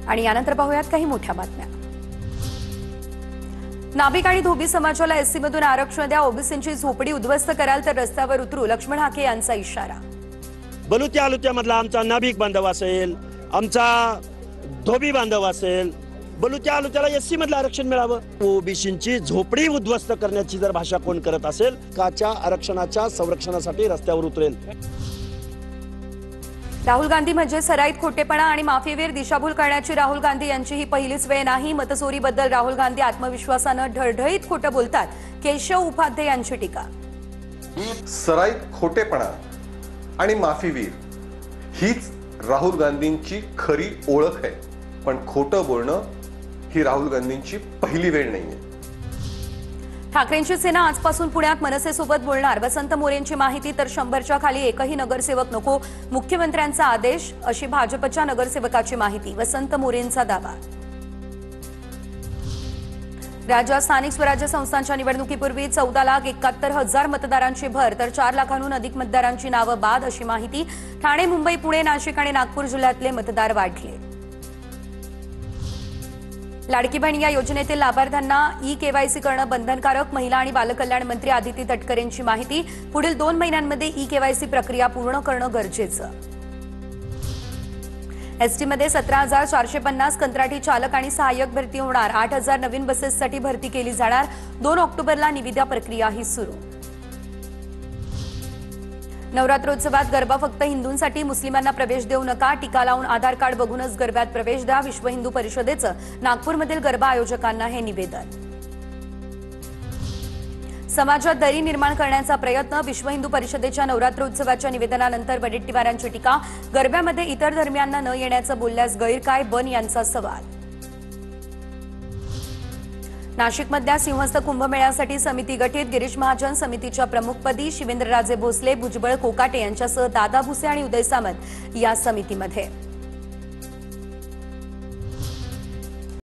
आणि यानंतर पाहूयात काही मोठ्या बातम्या। नाभिक आणि धोबी समाजाला एससी मधून आरक्षण द्या, ओबीसींची झोपडी उद्ध्वस्त कराल तर रस्त्यावर उतरू, लक्ष्मण हाके यांचा इशारा। बलुत्या आलुत्यामधला आमचा नाभिक बांधव असेल, आमचा धोबी बांधव असेल, बलुत्या आलुत्याला एससी मधलं आरक्षण मिळावं। ओबीसींची झोपडी उद्ध्वस्त करण्याची जर भाषा कोण करत असेल, काच्या आरक्षणाच्या संरक्षणासाठी रस्त्यावर उतरेल। राहुल गांधी म्हणजे सराईत खोटेपणा आणि माफीवीर, दिशाभूल करण्याची राहुल गांधी यांची ही पहिलीच वेळ नाही। मतचोरीबद्दल राहुल गांधी आत्मविश्वासानं ढळढळीत खोटं बोलतात, केशव उपाध्ये यांची टीका। सराईत खोटेपणा आणि माफीवीर हीच राहुल गांधींची खरी ओळख आहे, पण खोटं बोलणं ही राहुल गांधींची पहिली वेळ नाहीये। ठाकरेंची सेना आजपासून पुण्यात मनसेसोबत बोलणार, वसंत मोरेंची माहिती तर 100च्या खाली एकही नगरसेवक नको, मुख्यमंत्र्यांचा आदेश अशी भाजपच्या नगरसेवकाची माहिती, वसंत मोरेंचा दावा। राज्यात स्थानिक स्वराज्य संस्थांच्या निवडणुकीपूर्वी 14,71,000 मतदारांची भर तर 4 लाखांहून अधिक मतदारांची नावं बाद अशी माहिती। ठाणे, मुंबई, पुणे, नाशिक आणि नागपूर जिल्ह्यातले मतदार वाढले। लाडकी बहीण या योजनेतील लाभार्थ्यांना ई-केवायसी करणं बंधनकारक, महिला आणि बालकल्याण मंत्री आदिती तटकरेंची माहिती। पुढील 2 महिन्यांमध्ये ई-केवायसी प्रक्रिया पूर्ण करणं गरजेचं। एसटीमध्ये 17,450 कंत्राटी चालक आणि सहाय्यक भरती होणार, 8,000 नवीन बसेससाठी भरती केली जाणार। 2 ऑक्टोबरला निविदा प्रक्रियाही सुरू। नवरात्रोत्सवात गरबा फक्त हिंदूंसाठी, मुस्लिमांना प्रवेश देऊ नका, टीका लावून आधार कार्ड बघूनच गरब्यात प्रवेश द्या, विश्व हिंदू परिषदेचं नागपूरमधील गरबा आयोजकांना हे निवेदन। समाजात दरी निर्माण करण्याचा प्रयत्न, विश्व हिंदू परिषदेच्या नवरात्रोत्सवाच्या निवेदनानंतर वडेट्टीवारांची टीका। गरब्यामध्ये इतर धर्मियांना न येण्याचं बोलल्यास गैर काय, बन यांचा सवाल। नाशिकमधल्या सिंहस्थ कुंभमेळ्यासाठी समिती गठीत, गिरीश महाजन समितीच्या प्रमुखपदी, शिवेंद्रराजे भोसले, भुजबळ, कोकाटे यांच्यासह दादा भुसे आणि उदय सामंत या समितीमध्ये।